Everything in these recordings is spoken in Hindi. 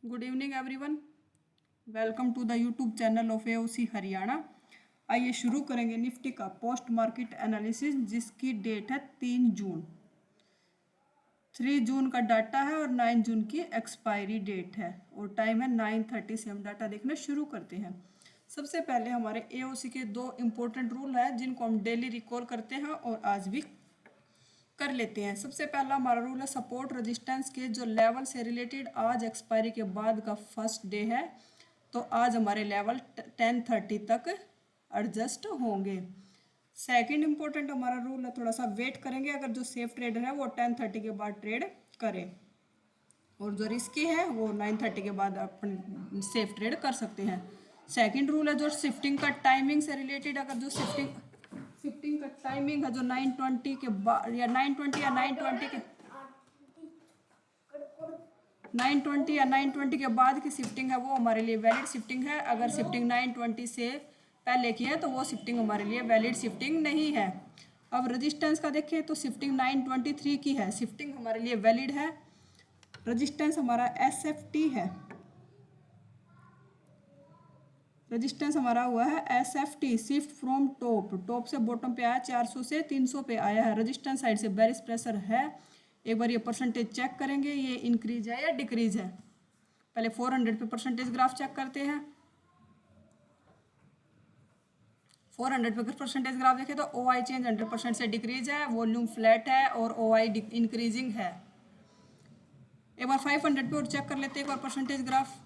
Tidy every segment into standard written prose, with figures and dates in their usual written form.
Good evening everyone. Welcome to the YouTube channel of AOC Haryana. आइए शुरू करेंगे निफ्टी का पोस्ट मार्केट एनालिसिस, जिसकी डेट है 3 जून। 3 जून का डाटा है और 9 जून की एक्सपायरी डेट है और टाइम है 9:30 से हम डाटा देखना शुरू करते हैं। सबसे पहले हमारे एओसी के दो इम्पोर्टेंट रूल है जिनको हम डेली रिकॉल करते हैं और आज भी कर लेते हैं। सबसे पहला हमारा रूल है सपोर्ट रेजिस्टेंस के जो लेवल से रिलेटेड आज एक्सपायरी के बाद का फर्स्ट डे है, तो आज हमारे लेवल 10:30 तक एडजस्ट होंगे। सेकंड इम्पोर्टेंट हमारा रूल है थोड़ा सा वेट करेंगे, अगर जो सेफ ट्रेडर है वो 10:30 के बाद ट्रेड करे और जो रिस्की है वो 9:30 के बाद अपन सेफ ट्रेड कर सकते हैं। सेकंड रूल है जो शिफ्टिंग का टाइमिंग से रिलेटेड, अगर जो शिफ्टिंग का टाइमिंग है जो 9:20 के बाद या 9:20 या 9:20 के 9:20 या 9:20 के बाद की शिफ्टिंग है वो हमारे लिए वैलिड शिफ्टिंग है। अगर शिफ्टिंग 9:20 से पहले की है तो वो शिफ्टिंग हमारे लिए वैलिड शिफ्टिंग नहीं है। अब रेजिस्टेंस का देखें तो शिफ्टिंग 9:23 की है, शिफ्टिंग हमारे लिए वैलिड है। रेजिस्टेंस हमारा SFT है, रेजिस्टेंस हमारा हुआ है SFT, shift from top. Top से बॉटम पे आया, 400 से 300 पे आया है। रेजिस्टेंस साइड से बेरिश प्रेशर है। एक बार ये परसेंटेज चेक करेंगे, ये इंक्रीज है या डिक्रीज है। पहले 400 पे परसेंटेज ग्राफ चेक करते हैं। 400 पे परसेंटेज ग्राफ देखें तो OI चेंज 100% से डिक्रीज है, वॉल्यूम फ्लैट है और OI इंक्रीजिंग है। एक बार 500 पे और चेक कर लेते हैं एक बार परसेंटेज ग्राफ।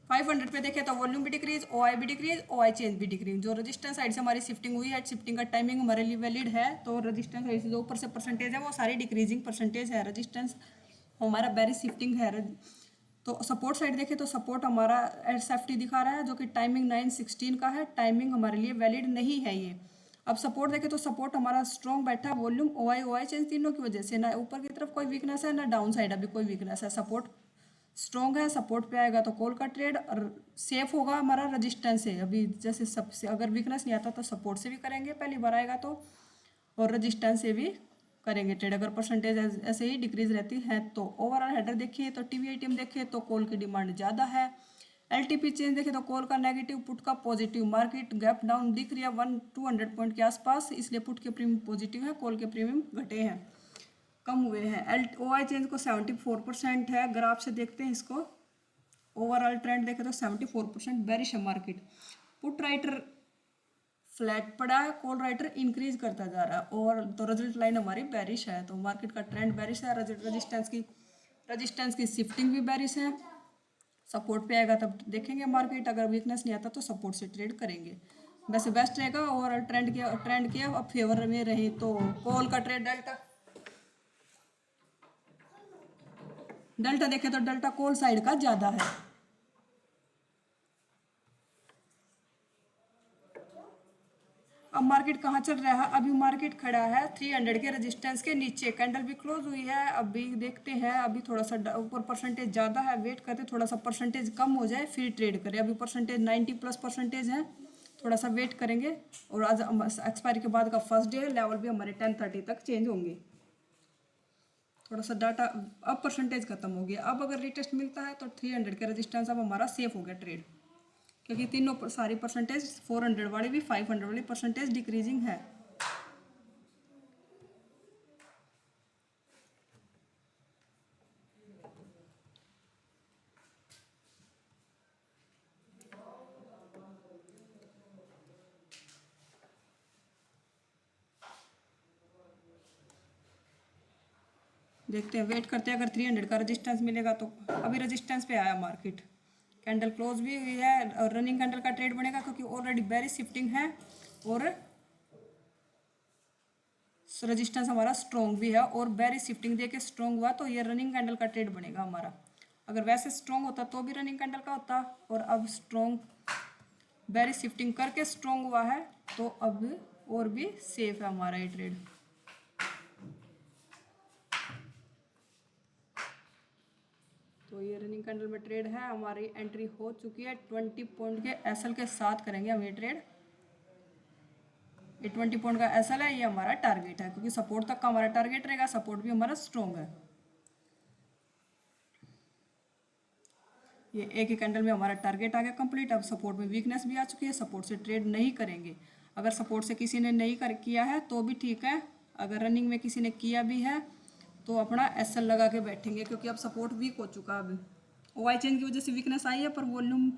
500 पे देखें तो वॉल्यूम भी डिक्रीज, OI भी डिक्रीज, OI चेंज भी डिक्रीज। जो रेजिस्टेंस साइड से हमारी शिफ्टिंग हुई है, शिफ्टिंग का टाइमिंग हमारे लिए वैलिड है, तो रेजिस्टेंस साइड से जो ऊपर से परसेंटेज है वो सारी डिक्रीजिंग परसेंटेज है। रेजिस्टेंस हमारा बेरिश शिफ्टिंग है। तो सपोर्ट साइड देखें तो सपोर्ट हमारा SFT दिखा रहा है जो कि टाइमिंग 9:16 का है, टाइमिंग हमारे लिए वैलिड नहीं है ये। अब सपोर्ट देखें तो सपोर्ट हमारा स्ट्रॉन्ग बैठा, वॉल्यूम OI चेंज तीनों की वजह से, ना ऊपर की तरफ कोई वीकनेस है ना डाउन साइड अभी कोई वीकनेस है। सपोर्ट स्ट्रॉन्ग है, सपोर्ट पे आएगा तो कॉल का ट्रेड, और सेफ होगा हमारा रेजिस्टेंस से। अभी जैसे सबसे अगर वीकनेस नहीं आता तो सपोर्ट से भी करेंगे पहली बार आएगा तो, और रेजिस्टेंस से भी करेंगे ट्रेड। अगर परसेंटेज ऐसे ही डिक्रीज रहती है तो ओवरऑल हेडर देखिए तो TVITM देखिए तो कॉल की डिमांड ज़्यादा है। LTP चेंज देखें तो कॉल का नेगेटिव, पुट का पॉजिटिव। मार्केट गैप डाउन दिख रही है 200 पॉइंट के आसपास, इसलिए पुट के प्रीमियम पॉजिटिव है, कॉल के प्रीमियम घटे हैं, कम हुए हैं। OI चेंज को 74% है, ग्राफ से देखते हैं इसको। ओवरऑल ट्रेंड देखें तो 74% बेरिश है मार्केट। पुट राइटर फ्लैट पड़ा है, कॉल राइटर इंक्रीज करता जा रहा है, और तो रिजल्ट लाइन हमारी बेरिश है, तो मार्केट का ट्रेंड बेरिश है। रेजिस्टेंस की शिफ्टिंग भी बेरिश है। सपोर्ट पे आएगा तब देखेंगे मार्केट, अगर वीकनेस नहीं आता तो सपोर्ट से ट्रेड करेंगे। वैसे बेस्ट रहेगा ओवरऑल ट्रेंड के अब फेवर में रहे तो कॉल का ट्रेड डेल्टा देखें तो डेल्टा कॉल साइड का ज़्यादा है। अब मार्केट कहाँ चल रहा है, अभी मार्केट खड़ा है 300 के रेजिस्टेंस के नीचे, कैंडल भी क्लोज हुई है। अभी देखते हैं, अभी थोड़ा सा ऊपर परसेंटेज ज़्यादा है, वेट करते थोड़ा सा परसेंटेज कम हो जाए फिर ट्रेड करें। अभी परसेंटेज 90+ है, थोड़ा सा वेट करेंगे। और आज एक्सपायरी के बाद का फर्स्ट डे, लेवल भी हमारे 10:30 तक चेंज होंगे। थोड़ा सा डाटा अब परसेंटेज खत्म हो गया। अब अगर रिटेस्ट मिलता है तो 300 का रेजिस्टेंस अब हमारा सेफ हो गया ट्रेड, क्योंकि तीनों सारी परसेंटेज 400 वाली भी 500 वाली परसेंटेज डिक्रीजिंग है। देखते हैं, वेट करते हैं, अगर 300 का रेजिस्टेंस मिलेगा तो। अभी रेजिस्टेंस पे आया मार्केट, कैंडल क्लोज भी हुई है और रनिंग कैंडल का ट्रेड बनेगा, क्योंकि ऑलरेडी बेरिश शिफ्टिंग है और रेजिस्टेंस हमारा स्ट्रॉन्ग भी है, और बेरिश शिफ्टिंग दे के स्ट्रॉन्ग हुआ तो ये रनिंग कैंडल का ट्रेड बनेगा हमारा। अगर वैसे स्ट्रॉन्ग होता तो भी रनिंग कैंडल का होता, और अब स्ट्रॉन्ग बेरिश शिफ्टिंग करके स्ट्रॉन्ग हुआ है तो अब और भी सेफ है हमारा ये ट्रेड। तो ये रनिंग कैंडल में ट्रेड है, हमारी एंट्री हो चुकी है। 20 पॉइंट के SL के साथ करेंगे हम ये ट्रेड। ये 20 पॉइंट का एसएल है, ये हमारा टारगेट है, क्योंकि सपोर्ट तक का हमारा टारगेट रहेगा, सपोर्ट भी हमारा स्ट्रॉन्ग है। ये एक ही कैंडल में हमारा टारगेट आ गया कंप्लीट। अब सपोर्ट में वीकनेस भी आ चुकी है, सपोर्ट से ट्रेड नहीं करेंगे। अगर सपोर्ट से किसी ने नहीं किया है तो भी ठीक है, अगर रनिंग में किसी ने किया भी है तो अपना एसएल लगा के बैठेंगे, क्योंकि अब सपोर्ट वीक हो चुका है। अभी ओआई चेन की वजह से वीकनेस आई है, पर वॉल्यूम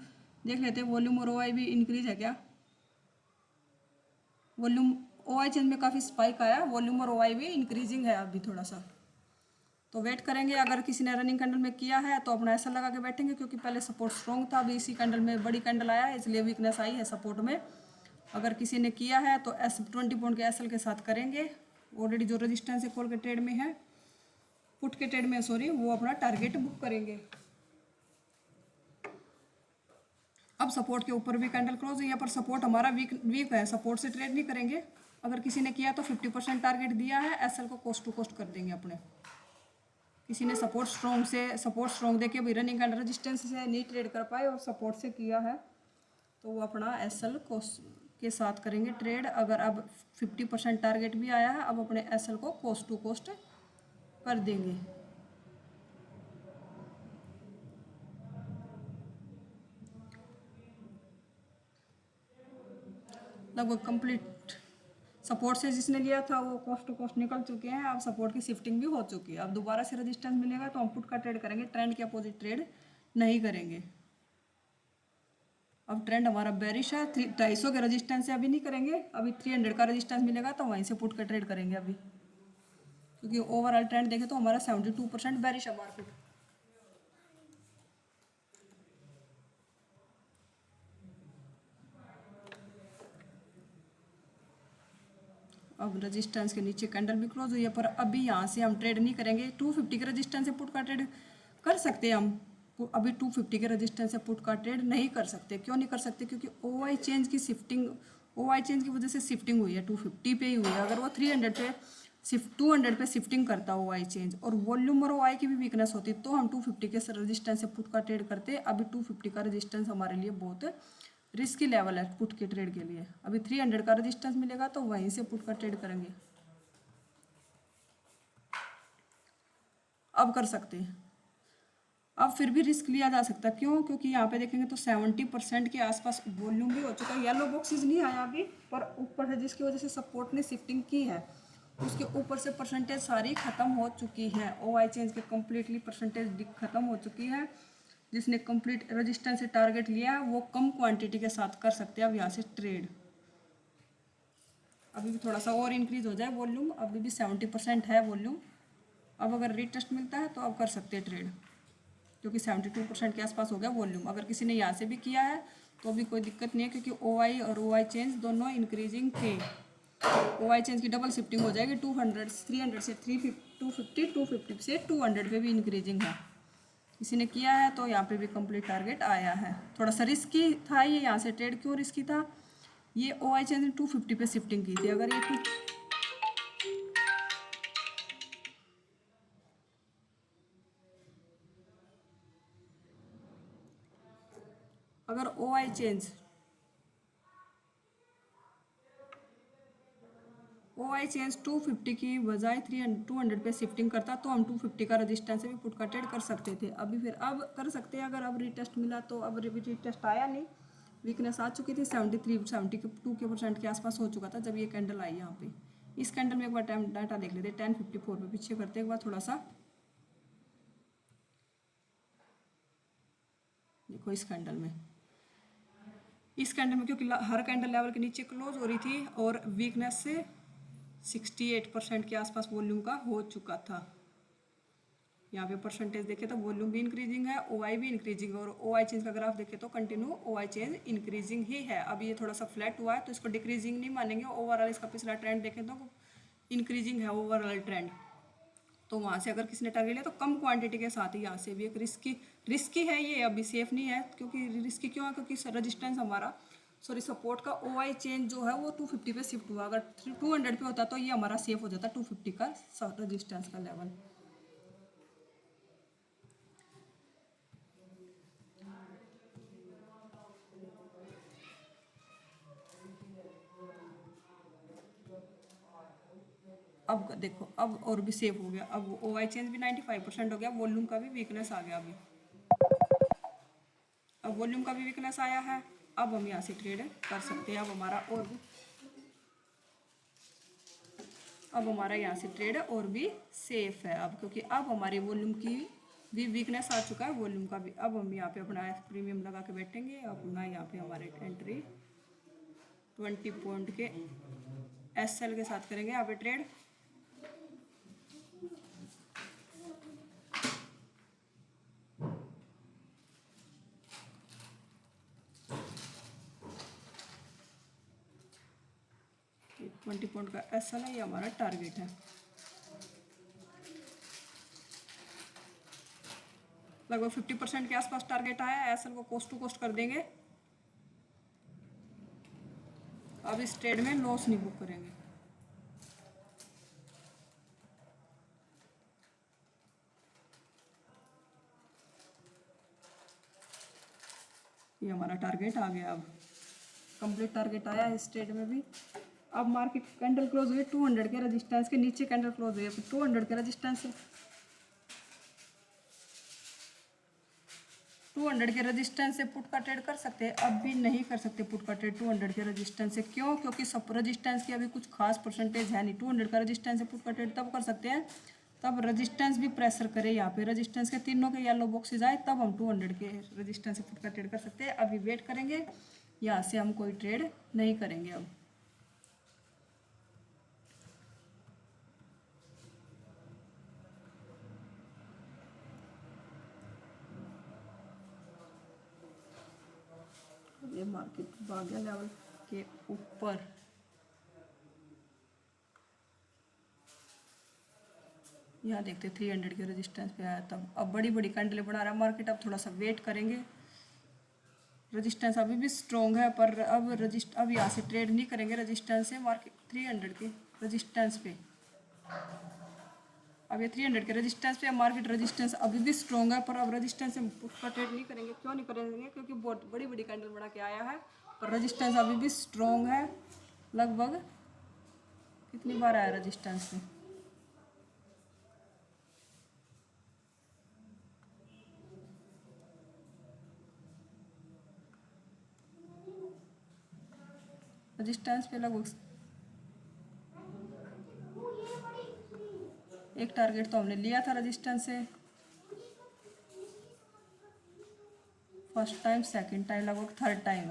देख लेते हैं, वॉल्यूम और ओआई भी इंक्रीज है क्या। वॉल्यूम ओआई चेन में काफ़ी स्पाइक आया, वॉल्यूम और ओआई भी इंक्रीजिंग है अभी थोड़ा सा। तो वेट करेंगे, अगर किसी ने रनिंग कैंडल में किया है तो अपना ऐसा लगा के बैठेंगे, क्योंकि पहले सपोर्ट स्ट्रॉन्ग था, अभी इसी कैंडल में बड़ी कैंडल आया है, इसलिए वीकनेस आई है सपोर्ट में। अगर किसी ने किया है तो S20 पॉइंट के एसएल के साथ करेंगे। ऑलरेडी जो रजिस्टेंस है कॉल के ट्रेड में है, पुट के ट्रेड में सॉरी, वो अपना टारगेट बुक करेंगे। अब सपोर्ट के ऊपर भी कैंडल क्लोज है, यहाँ पर सपोर्ट हमारा वीक है, सपोर्ट से ट्रेड नहीं करेंगे। अगर किसी ने किया तो 50% टारगेट दिया है, एसएल को कोस्ट टू कोस्ट कर देंगे अपने। किसी ने सपोर्ट स्ट्रॉन्ग देके भी रनिंग एंड रेजिस्टेंस से नहीं ट्रेड कर पाए और सपोर्ट से किया है, तो वो अपना एसएल को के साथ करेंगे ट्रेड। अगर अब 50% टारगेट भी आया है, अब अपने एसएल को कोस्ट टू कोस्ट कर देंगे। लगभग कंप्लीट सपोर्ट से जिसने लिया था वो कोस्ट टू कोस्ट निकल चुके हैं, अब सपोर्ट की शिफ्टिंग भी हो चुकी है। अब दोबारा से रेजिस्टेंस मिलेगा तो हम पुट का ट्रेड करेंगे, ट्रेंड के अपोजिट ट्रेड नहीं करेंगे। अब ट्रेंड हमारा बेरिश है, 250 के रेजिस्टेंस से अभी नहीं करेंगे, अभी 300 का रेजिस्टेंस मिलेगा तो वहीं से पुट का ट्रेड करेंगे अभी, क्योंकि ओवरऑल ट्रेंड देखें तो हमारा 72% बेरिश है मार्केट। अब रेजिस्टेंस के नीचे कैंडल भी क्लोज हुई है, पर अभी यहाँ से हम ट्रेड नहीं करेंगे। 250 के रेजिस्टेंस से पुट का ट्रेड कर सकते हैं हम, अभी 250 के रेजिस्टेंस से पुट का ट्रेड नहीं कर सकते। क्यों नहीं कर सकते? क्योंकि ओआई चेंज की शिफ्टिंग, ओआई चेंज की वजह से शिफ्टिंग हुई है, 250 पे ही हुई है। अगर वो 300 पे 200 पे शिफ्टिंग करता ओआई चेंज और वॉल्यूम और ओआई की भी वीकनेस होती, तो हम 250 के रेजिस्टेंस से पुट का ट्रेड करते। अभी 250 का रेजिस्टेंस हमारे लिए बहुत रिस्की लेवल है पुट के ट्रेड के लिए। अभी 300 का रेजिस्टेंस मिलेगा तो वहीं से पुट का ट्रेड करेंगे, अब कर सकते हैं। अब फिर भी रिस्क लिया जा सकता है, क्यों? क्योंकि यहाँ पे देखेंगे तो 70% के आसपास वॉल्यूम भी हो चुका है। येलो बॉक्सेस नहीं आया अभी, पर ऊपर से जिसकी वजह से सपोर्ट ने शिफ्टिंग की है, उसके ऊपर से परसेंटेज सारी खत्म हो चुकी है। ओआई चेंज के कम्प्लीटली परसेंटेज खत्म हो चुकी है। जिसने कंप्लीट रेजिस्टेंस से टारगेट लिया है वो कम क्वांटिटी के साथ कर सकते हैं अब यहाँ से ट्रेड। अभी भी थोड़ा सा और इंक्रीज हो जाए वॉल्यूम, अभी भी 70% है वॉल्यूम। अब अगर रीटेस्ट मिलता है तो अब कर सकते हैं ट्रेड, क्योंकि 72% के आसपास हो गया वॉल्यूम। अगर किसी ने यहाँ से भी किया है तो भी कोई दिक्कत नहीं है, क्योंकि ओआई और ओआई चेंज दोनों इंक्रीजिंग थे। ओआई चेंज की डबल शिफ्टिंग हो जाएगी, 200 300 से 250 250 से 200 पे भी इंक्रीजिंग है। किसी ने किया है तो यहाँ पे भी कंप्लीट टारगेट आया है। थोड़ा सा रिस्की था ये, यहाँ से ट्रेड क्यों रिस्की था? ये ओआई चेंज ने 250 पे शिफ्टिंग की थी। अगर ये अगर ओआई चेंज 250 की बजाय 200 पे शिफ्टिंग करता तो हम 250 का रेजिस्टेंस से भी पुट का ट्रेड कर सकते थे। अभी फिर अब कर सकते हैं, अगर अब रिटेस्ट मिला तो। अब रिटेस्ट आया नहीं, वीकनेस आ चुकी थी, 72% के आसपास हो चुका था जब ये कैंडल आई यहाँ पे। इस कैंडल में एक बार टाइम डाटा देख लेते, 1054 पे पीछे करते एक बार थोड़ा सा। देखो इस कैंडल में क्योंकि हर कैंडल लेवल के नीचे क्लोज हो रही थी और वीकनेस से 68% के आसपास वॉल्यूम का हो चुका था। यहाँ पे परसेंटेज देखे तो वॉल्यूम भी इंक्रीजिंग है, ओआई भी इंक्रीजिंग है, और ओआई चेंज का ग्राफ देखे तो कंटिन्यू ओआई चेंज इंक्रीजिंग ही है। अब ये थोड़ा सा फ्लैट हुआ है तो इसको डिक्रीजिंग नहीं मानेंगे। ओवरऑल इसका पिछला ट्रेंड देखें तो इंक्रीजिंग है ओवरऑल ट्रेंड। तो वहाँ से अगर किसी ने टारगेट लिया तो कम क्वांटिटी के साथ ही यहाँ से भी एक रिस्की है ये, अभी सेफ नहीं है। क्योंकि रिस्की क्यों है? क्योंकि रेजिस्टेंस हमारा सपोर्ट का ओआई चेंज जो है वो 250 पे शिफ्ट हुआ। अगर 200 पे होता तो ये हमारा सेफ हो जाता 250 का रेजिस्टेंस का लेवल। अब देखो अब और भी सेफ हो गया, अब ओ आई चेंज भी 95% हो गया, वॉल्यूम का भी वीकनेस आ गया अभी। अब वॉल्यूम का भी वीकनेस आया है, अब हम यहाँ से ट्रेड कर सकते हैं। अब हमारा यहाँ से ट्रेड और भी सेफ है अब, क्योंकि अब हमारे वॉल्यूम की भी वीकनेस आ चुका है, वॉल्यूम का भी। अब हम यहाँ पे अपना एफ प्रीमियम लगा के बैठेंगे, अपना यहाँ पे हमारे एंट्री 20 पॉइंट के एस एल के साथ करेंगे यहाँ पे ट्रेड। ट्वेंटी पॉइंट का एस एल है, ये हमारा टारगेट है। लगभग 50% के आसपास टारगेट आया है, एस एल को कोस्ट टू कोस्ट कर देंगे। अब इस ट्रेड में लॉस नहीं बुक करेंगे। ये हमारा टारगेट आ गया, अब कंप्लीट टारगेट आया है इस ट्रेड में भी। अब मार्केट कैंडल क्लोज हुई 200 के रेजिस्टेंस के नीचे, कैंडल क्लोज हुई 200 के रेजिस्टेंस से, 200 के रेजिस्टेंस से पुट का ट्रेड कर सकते हैं। अब भी नहीं कर सकते पुट का ट्रेड 200 के रेजिस्टेंस से, क्यों? क्योंकि सब रेजिस्टेंस की अभी कुछ खास परसेंटेज है नहीं। 200 का रेजिस्टेंस से पुट का ट्रेड तब कर सकते हैं तब रेजिस्टेंस भी प्रेशर करे, यहाँ पे रेजिस्टेंस के तीनों के येलो बॉक्सेज आए, तब हम 200 के रेजिस्टेंस से पुट का ट्रेड कर सकते हैं। अभी वेट करेंगे, यहाँ से हम कोई ट्रेड नहीं करेंगे अब। ये मार्केट भाग्य लेवल के ऊपर, यहाँ देखते 300 के रेजिस्टेंस पे आया तब। अब बड़ी बड़ी कैंडलें बना रहा है मार्केट, अब थोड़ा सा वेट करेंगे। रेजिस्टेंस अभी भी स्ट्रॉन्ग है, पर अब यहाँ से ट्रेड नहीं करेंगे रेजिस्टेंस से, मार्केट 300 के रेजिस्टेंस पे। अब ये 300 के रेजिस्टेंस पे मार्केट रेजिस्टेंस अभी भी स्ट्रॉन्ग है, पर अब रेजिस्टेंस से उसका ट्रेड नहीं करेंगे। क्यों नहीं करेंगे? क्योंकि बहुत बड़ी बड़ी कैंडल बना के आया है, पर रेजिस्टेंस अभी भी स्ट्रॉन्ग है। लगभग कितनी बार आया रेजिस्टेंस से? रेजिस्टेंस पे लगभग एक टारगेट तो हमने लिया था रेजिस्टेंस से, फर्स्ट टाइम, सेकंड टाइम, लगभग थर्ड टाइम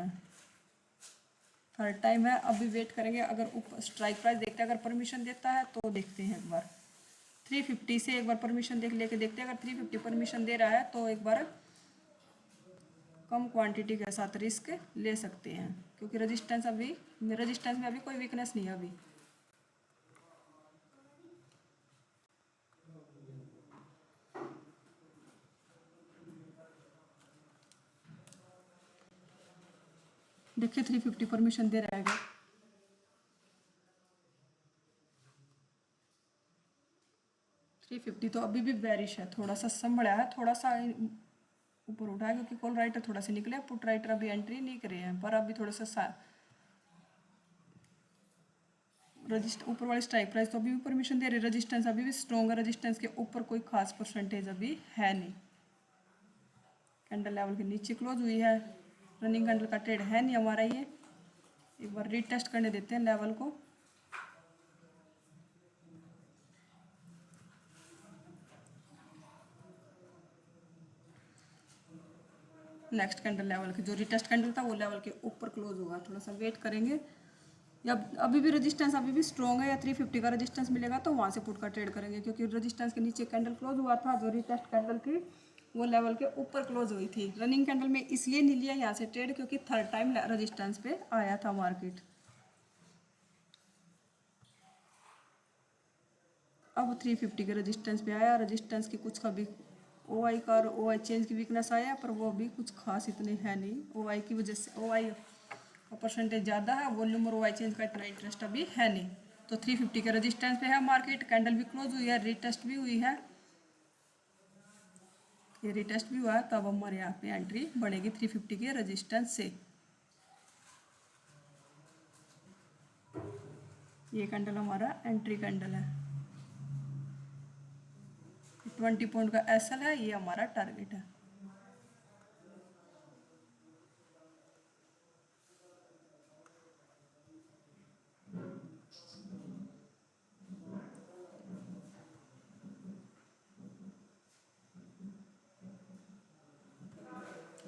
है। अभी वेट करेंगे, अगर ऊपर स्ट्राइक प्राइस देखते हैं, अगर परमिशन देता है तो देखते हैं एक बार 350 से एक बार परमिशन लेके देखते हैं। अगर 350 परमिशन दे रहा है तो एक बार कम क्वांटिटी के साथ रिस्क ले सकते हैं, क्योंकि रेजिस्टेंस में अभी कोई वीकनेस नहीं है अभी। देखिए 350 परमिशन दे रहेगा, 350 तो अभी भी बेरिश है, थोड़ा सा संभला है, थोड़ा सा ऊपर उठा है, क्योंकि कॉल राइटर थोड़ा सा निकले, पुट राइटर अभी एंट्री नहीं करे हैं, पर अभी थोड़ा सा रजिस्टर ऊपर वाली स्ट्राइक प्राइस तो अभी भी परमिशन दे रही है। रेजिस्टेंस अभी भी स्ट्रॉन्ग है, रेजिस्टेंस के ऊपर कोई खास परसेंटेज अभी है नहीं। कैंडल लेवल के नीचे क्लोज हुई है, रनिंग कैंडल का ट्रेड है नहीं हमारा ये। एक बार रीटेस्ट करने देते हैं लेवल को। नेक्स्ट कैंडल लेवल के जो रीटेस्ट कैंडल था वो लेवल के ऊपर क्लोज हुआ, थोड़ा सा वेट करेंगे। या अभी भी रेजिस्टेंस अभी भी स्ट्रॉन्ग है, या 350 का रेजिस्टेंस मिलेगा तो वहाँ से पुट का ट्रेड करेंगे, क्योंकि रेजिस्टेंस के नीचे कैंडल क्लोज हुआ था, जो रीटेस्ट कैंडल थी वो लेवल के ऊपर क्लोज हुई थी। रनिंग कैंडल में इसलिए नहीं लिया यहाँ से ट्रेड, क्योंकि थर्ड टाइम रेजिस्टेंस पे आया था मार्केट। अब 350 के रेजिस्टेंस पे आया, रेजिस्टेंस की कुछ का भी ओ आई का और ओ आई चेंज की वीकनेस आया, पर वो भी कुछ खास इतने है नहीं। ओ आई की वजह से ओ आई का परसेंटेज ज़्यादा है, वॉल्यूम और ओ आई चेंज का इतना इंटरेस्ट अभी है नहीं। तो 350 के रेजिस्टेंस पे है मार्केट, कैंडल भी क्लोज हुई है, रीटेस्ट भी हुई है, ये रीटेस्ट भी हुआ है, तब हमारे यहाँ पे एंट्री बढ़ेगी 350 के रेजिस्टेंस से। ये कैंडल हमारा एंट्री कैंडल है। 20 पॉइंट का एसएल है, ये हमारा टारगेट है।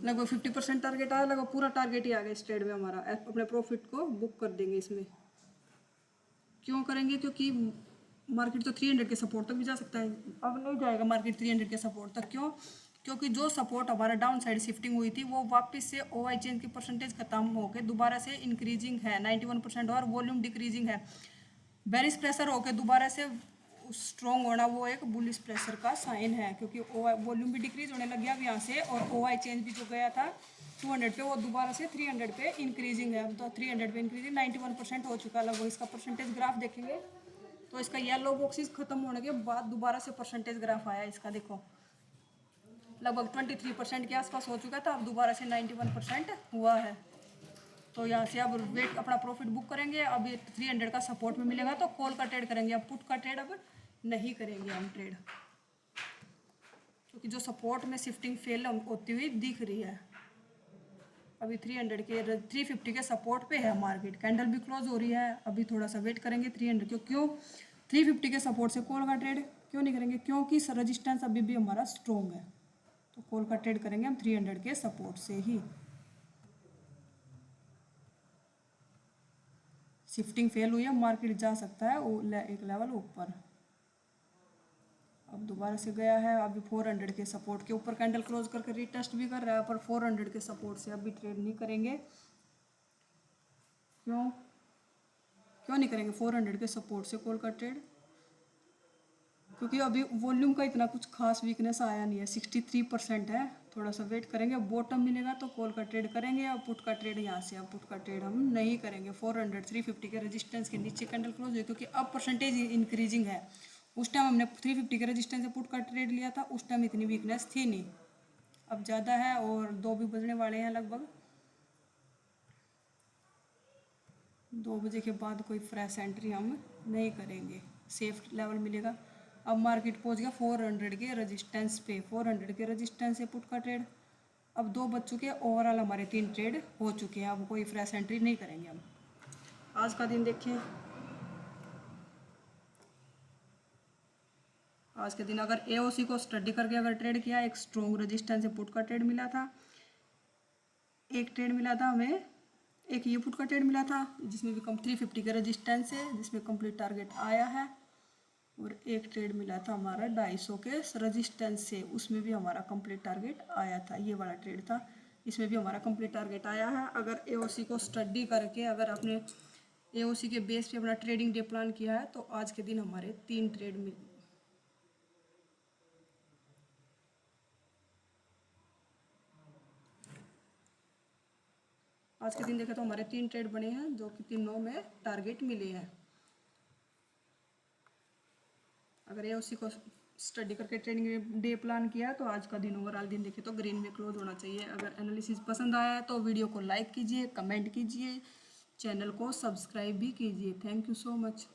लगभग 50% टारगेट आया, लगभग पूरा टारगेट ही आ गया इस ट्रेड में हमारा। अपने प्रॉफिट को बुक कर देंगे इसमें। क्यों करेंगे? क्योंकि मार्केट तो 300 के सपोर्ट तक भी जा सकता है। अब नहीं जाएगा मार्केट 300 के सपोर्ट तक। क्यों? क्योंकि जो सपोर्ट हमारा डाउन साइड शिफ्टिंग हुई थी वो वापस से ओआई चेंज की परसेंटेज खत्म होकर दोबारा से इंक्रीजिंग है 91% और वॉल्यूम डिक्रीजिंग है। बेरिश प्रेशर होकर दोबारा से स्ट्रॉन्ग होना वो एक बुलिश प्रेशर का साइन है, क्योंकि वॉल्यूम भी डिक्रीज होने लग गया अब यहाँ से, और ओआई चेंज भी जो गया था 200 पे वो दोबारा से 300 पे इंक्रीजिंग है। तो 300 पे इंक्रीजिंग 91% हो चुका है लगभग। इसका परसेंटेज ग्राफ देखेंगे तो इसका येलो बॉक्सेस खत्म होने के बाद दोबारा से परसेंटेज ग्राफ आया इसका। देखो लगभग 23% के आसपास हो चुका था, अब दोबारा से 91% हुआ है। तो यहाँ से अब वेट अपना प्रॉफिट बुक करेंगे। अब ये 300 का सपोर्ट में मिलेगा तो कॉल का ट्रेड करेंगे। अब पुट का ट्रेड अब नहीं करेंगे हम ट्रेड, क्योंकि जो सपोर्ट में शिफ्टिंग फेल होती हुई दिख रही है। अभी 300 के 350 के सपोर्ट पे है मार्केट, कैंडल भी क्लोज हो रही है। अभी थोड़ा सा वेट करेंगे 300 क्यों 350 के सपोर्ट से कॉल का ट्रेड क्यों नहीं करेंगे? क्योंकि रजिस्टेंस अभी भी हमारा स्ट्रॉन्ग है, तो कॉल का ट्रेड करेंगे हम 300 के सपोर्ट से ही। शिफ्टिंग फेल हुई है, मार्केट जा सकता है एक लेवल ऊपर। अब दोबारा से गया है, अभी 400 के सपोर्ट के ऊपर कैंडल क्लोज करके रीटेस्ट भी कर रहा है, पर 400 के सपोर्ट से अभी ट्रेड नहीं करेंगे। क्यों क्यों नहीं करेंगे 400 के सपोर्ट से कॉल का ट्रेड? क्योंकि अभी वॉल्यूम का इतना कुछ खास वीकनेस आया नहीं है, 63% है। थोड़ा सा वेट करेंगे, बॉटम मिलेगा तो कॉल का ट्रेड करेंगे। अब पुट का ट्रेड यहाँ से, अब पुट का ट्रेड हम नहीं करेंगे। 400 350 के रेजिस्टेंस के नीचे कैंडल क्लोज हुई, क्योंकि अब परसेंटेज इंक्रीजिंग है। उस टाइम हमने 350 के रेजिस्टेंस से पुट का ट्रेड लिया था, उस टाइम इतनी वीकनेस थी नहीं, अब ज़्यादा है और 2 भी बजने वाले हैं लगभग। 2 बजे के बाद कोई फ्रेश एंट्री हम नहीं करेंगे, सेफ लेवल मिलेगा। अब मार्केट पहुंच गया 400 के रेजिस्टेंस पे, 400 के रेजिस्टेंस से पुट का ट्रेड। अब 2 बज चुके हैं, ओवरऑल हमारे 3 ट्रेड हो चुके हैं। अब कोई फ्रेश एंट्री नहीं करेंगे हम। आज का दिन देखें, आज के दिन अगर एओसी को स्टडी करके अगर ट्रेड किया, एक स्ट्रॉन्ग रेजिस्टेंस से पुट का ट्रेड मिला था। एक ट्रेड मिला था हमें, एक ये पुट का ट्रेड मिला था जिसमें भी 350 का रेजिस्टेंस है, जिसमें कंप्लीट टारगेट आया है। और एक ट्रेड मिला था हमारा 250 के रेजिस्टेंस से, उसमें भी हमारा कंप्लीट टारगेट आया था। ये वाला ट्रेड था, इसमें भी हमारा कंप्लीट टारगेट आया है। अगर एओसी को स्टडी करके अगर आपने एओसी के बेस पे अपना ट्रेडिंग डे प्लान किया है तो आज के दिन हमारे 3 ट्रेड मिल, आज के दिन देखें तो हमारे 3 ट्रेड बने हैं, जो कि तीनों में टारगेट मिले हैं। अगर एओसी को स्टडी करके ट्रेडिंग डे प्लान किया तो आज का दिन ओवरऑल दिन देखें तो ग्रीन में क्लोज होना चाहिए। अगर एनालिसिस पसंद आया है तो वीडियो को लाइक कीजिए, कमेंट कीजिए, चैनल को सब्सक्राइब भी कीजिए। Thank you so much.